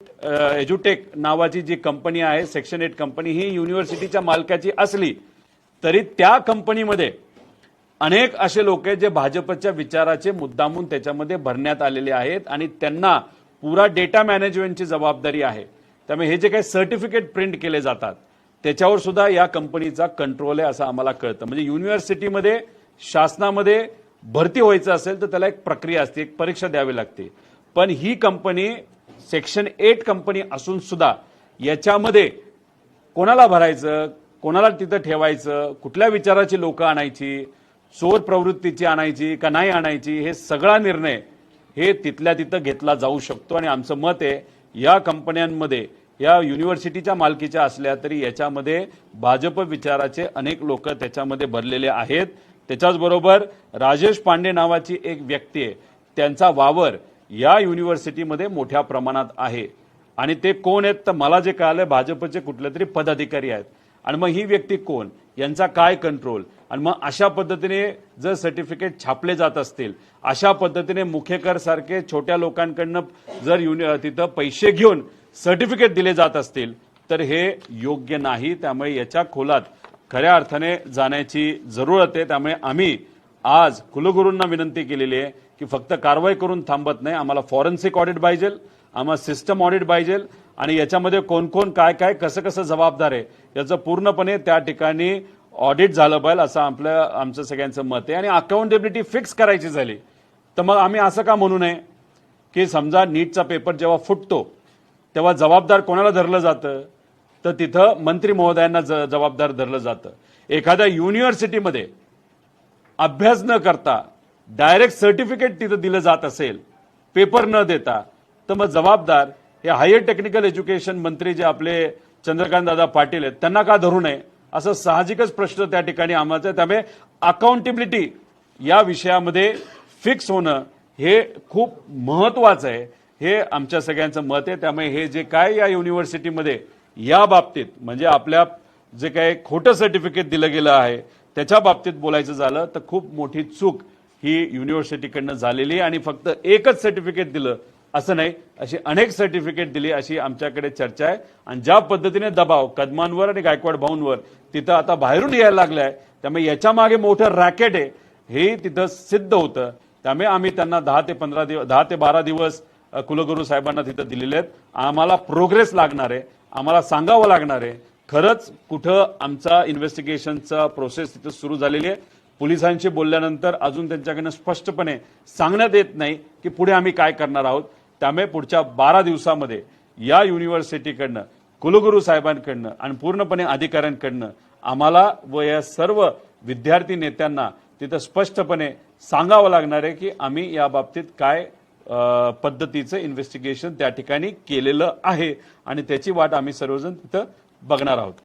एज्युटेक नावाची जी कंपनी आहे, section 8 company, ही युनिव्हर्सिटीच्या मालकाची असली तरी त्या कंपनीमध्ये अनेक असे लोक आहेत जे भाजपच्या विचाराचे मुद्दामून त्याच्यामध्ये भरण्यात आलेले आहेत आणि त्यांना पुरा डेटा मॅनेजमेंटची जबाबदारी आहे। त्यामुळे हे जे काही सर्टिफिकेट प्रिंट केले जातात त्याच्यावर सुद्धा या कंपनीचा कंट्रोल आहे असं आम्हाला कळतं। म्हणजे युनिव्हर्सिटीमध्ये शासनामध्ये भरती व्हायचं असेल तर त्याला एक प्रक्रिया असते, एक परीक्षा द्यावी लागते। पण ही कंपनी सेक्शन 8 कंपनी असून सुद्धा याच्यामध्ये कोणाला भरायचं, कोणाला तिथं ठेवायचं, कुठल्या विचाराची लोक आणायची, चोर प्रवृत्तीची आणायची का नाही आणायची, हे सगळा निर्णय हे तिथल्या तिथं घेतला जाऊ शकतो। आणि आमचं मत आहे या कंपन्यांमध्ये, या युनिव्हर्सिटीच्या मालकीच्या असल्या तरी याच्यामध्ये भाजप विचाराचे अनेक लोक त्याच्यामध्ये भरलेले आहेत। त्याच्याचबरोबर राजेश पांडे नावाची एक व्यक्ती आहे, त्यांचा वावर या युनिव्हर्सिटीमध्ये मोठ्या प्रमाणात आहे आणि ते कोण आहेत तर मला जे कळालं भाजपचे कुठले तरी पदाधिकारी आहेत। आणि मग ही व्यक्ती कोण, यांचा काय कंट्रोल, आणि मग अशा पद्धतीने जर सर्टिफिकेट छापले जात असतील, अशा पद्धतीने मुखेकर सारखे छोट्या लोकांकडनं जर तिथं पैसे घेऊन सर्टिफिकेट दिले जात असतील तर हे योग्य नाही। त्यामुळे याच्या खोलात खऱ्या अर्थाने जाण्याची जरूरत आहे। त्यामुळे आम्ही आज कुलगुरूंना विनंती केलेली आहे की फक्त कारवाई करून थांबत नाही, आम्हाला फॉरेन्सिक ऑडिट पाहिजे, आम्हाला सिस्टम ऑडिट पाहिजे आणि याच्यामध्ये कोण कोण काय काय कसं कसं जबाबदार आहे याचं पूर्णपणे त्या ठिकाणी ऑडिट झालं पाहिजे असं आमचं सगळ्यांचं मत आहे। आणि अकाउंटेबिलिटी फिक्स करायची झाली तर मग आम्ही असं का म्हणू नये की समजा नीटचा पेपर जेव्हा फुटतो तेव्हा जबाबदार कोणाला धरलं जातं तर तिथं मंत्री महोदयांना जबाबदार धरलं जातं। एखाद्या युनिव्हर्सिटीमध्ये अभ्यास न करता डायरेक्ट सर्टिफिकेट तिथं दिलं जात असेल पेपर न देता तर मग जबाबदार हे हायर टेक्निकल एज्युकेशन मंत्री जे आपले चंद्रकांत दादा पाटील आहेत त्यांना का धरू नये असं साहजिकच प्रश्न त्या ठिकाणी आम्हाला। त्यामुळे अकाउंटेबिलिटी या विषयामध्ये फिक्स होणं हे खूप महत्वाचं आहे, हे आमच्या सगळ्यांचं मत आहे। त्यामुळे हे जे काय या युनिव्हर्सिटीमध्ये या बाबतीत म्हणजे आपल्या जे काही खोटं सर्टिफिकेट दिलं गेलं आहे त्याच्या बाबतीत बोलायचं झालं तर खूप मोठी चूक ही युनिव्हर्सिटीकडनं झालेली आहे। आणि फक्त एकच सर्टिफिकेट दिलं असं नाही, अशी अनेक सर्टिफिकेट दिली अशी आमच्याकडे चर्चा आहे। आणि ज्या पद्धतीने दबाव कदमांवर आणि गायकवाड भाऊंवर तिथं आता बाहेरून यायला लागलाय त्यामुळे याच्या मागे मोठं रॅकेट आहे हे तिथं सिद्ध होतं। त्यामुळे आम्ही त्यांना 10 ते 12 दिवस कुलगुरू साहेबांना तिथं दिलेले आहेत। आम्हाला प्रोग्रेस लागणार आहे, आम्हाला सांगावं लागणार आहे खरंच कुठं आमचा इन्व्हेस्टिगेशनचा प्रोसेस तिथं सुरू झालेली आहे। पोलिसांशी बोलल्यानंतर अजून त्यांच्याकडनं स्पष्टपणे सांगण्यात येत नाही की पुढे आम्ही काय करणार आहोत। त्यामुळे पुढच्या 12 दिवसामध्ये या युनिव्हर्सिटीकडनं, कुलगुरू साहेबांकडनं आणि पूर्णपणे अधिकाऱ्यांकडनं आम्हाला व या सर्व विद्यार्थी नेत्यांना तिथं स्पष्टपणे सांगावं लागणार आहे की आम्ही या बाबतीत काय पद्धतीचं इन्व्हेस्टिगेशन त्या ठिकाणी केलेलं आहे आणि त्याची वाट आम्ही सर्वजण तिथं बघणार आहोत।